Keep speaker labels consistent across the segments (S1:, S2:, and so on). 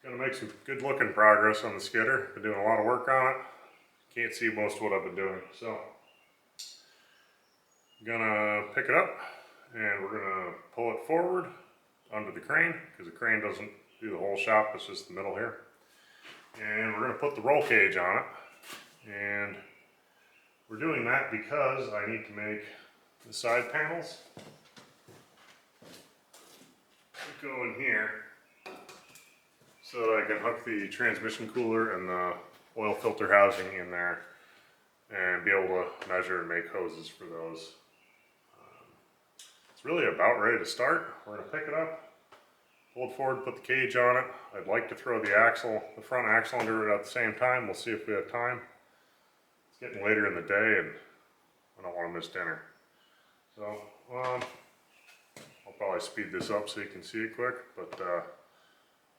S1: Gonna make some good looking progress on the skidder. Been doing a lot of work on it. Can't see most of what I've been doing. So I'm gonna pick it up and we're gonna pull it forward under the crane because the crane doesn't do the whole shop, it's just the middle here. And we're gonna put the roll cage on it. And we're doing that because I need to make the side panels go in here so that I can hook the transmission cooler and the oil filter housing in there and be able to measure and make hoses for those. It's really about ready to start. We're going to pick it up, pull it forward, put the cage on it. I'd like to throw the front axle under it at the same time. We'll see if we have time. It's getting later in the day and I don't want to miss dinner. So I'll probably speed this up so you can see it quick, but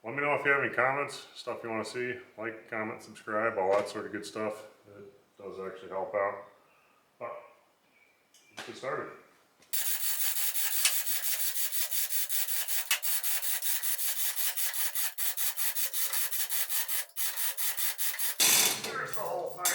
S1: let me know if you have any comments, stuff you want to see. Like, comment, subscribe, all that sort of good stuff. It does actually help out. But let's get started. There's the whole thing.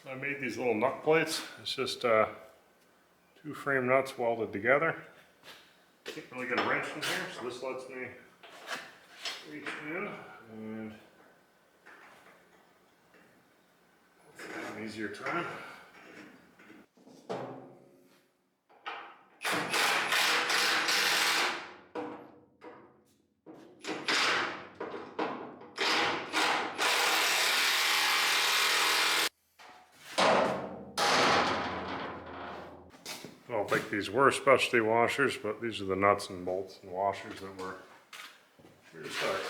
S1: I made these little nut plates. It's just 2 frame nuts welded together. Can't really get a wrench in here, so this lets me reach in and have an easier time. I don't think these were specialty washers, but these are the nuts and bolts and washers that were here to start.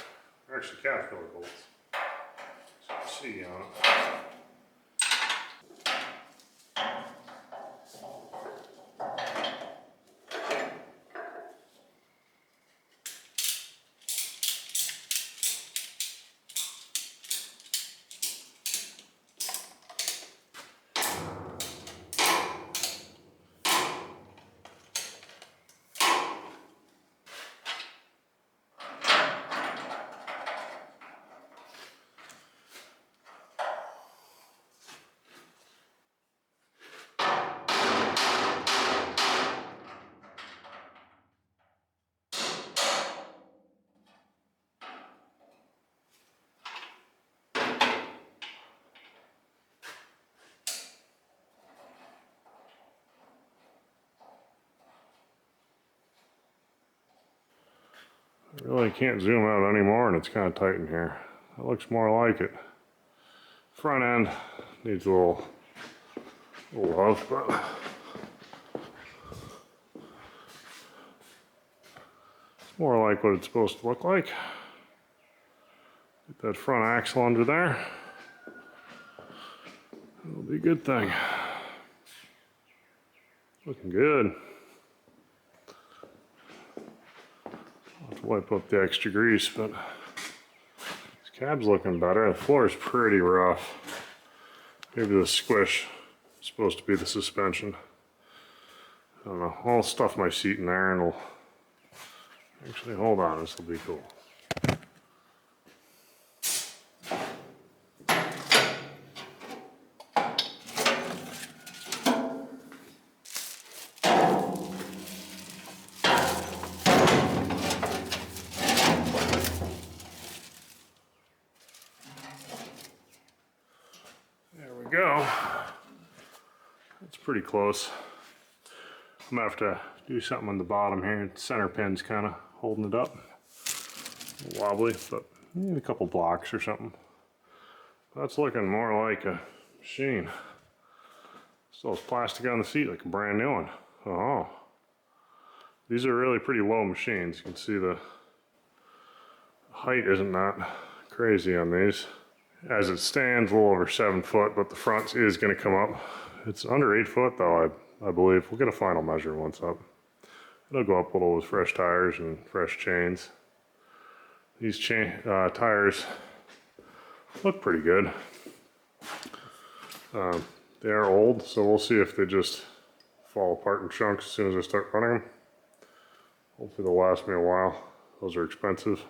S1: They're actually Caterpillar bolts. So you can see on it. I really can't zoom out anymore, and it's kind of tight in here. That looks more like it. Front end needs a little love, but it's more like what it's supposed to look like. Get that front axle under there. It'll be a good thing. Looking good. I'll have to wipe up the extra grease, but this cab's looking better. The floor is pretty rough. Maybe the squish is supposed to be the suspension. I don't know. I'll stuff my seat in there and we'll actually hold on. This will be cool. Go. It's pretty close. I'm gonna have to do something on the bottom here. The center pin's kind of holding it up. A little wobbly, but maybe a couple blocks or something. That's looking more like a machine. Still has plastic on the seat like a brand new one. Oh, these are really pretty low machines. You can see the height isn't that crazy on these. As it stands, a little over 7 foot, but the front is going to come up. It's under 8 foot though, I believe. We'll get a final measure once up. It'll go up a little with fresh tires and fresh chains. These tires look pretty good. They are old, so we'll see if they just fall apart in chunks as soon as I start running them. Hopefully they'll last me a while. Those are expensive.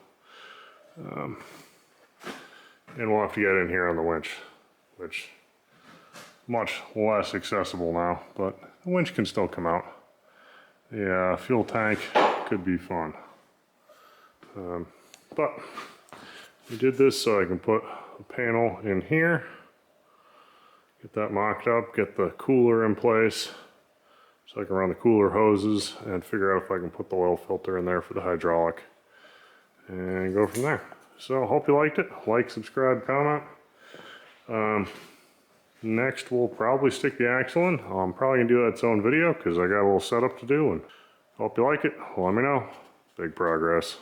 S1: And we'll have to get in here on the winch, which is much less accessible now, but the winch can still come out. The fuel tank could be fun. But we did this so I can put a panel in here, get that mocked up, get the cooler in place, so I can run the cooler hoses and figure out if I can put the oil filter in there for the hydraulic and go from there. So hope you liked it. Like, subscribe, comment. Next we'll probably stick the axle in. I'm probably gonna do that its own video because I got a little setup to do, and hope you like it. Let me know. Big progress.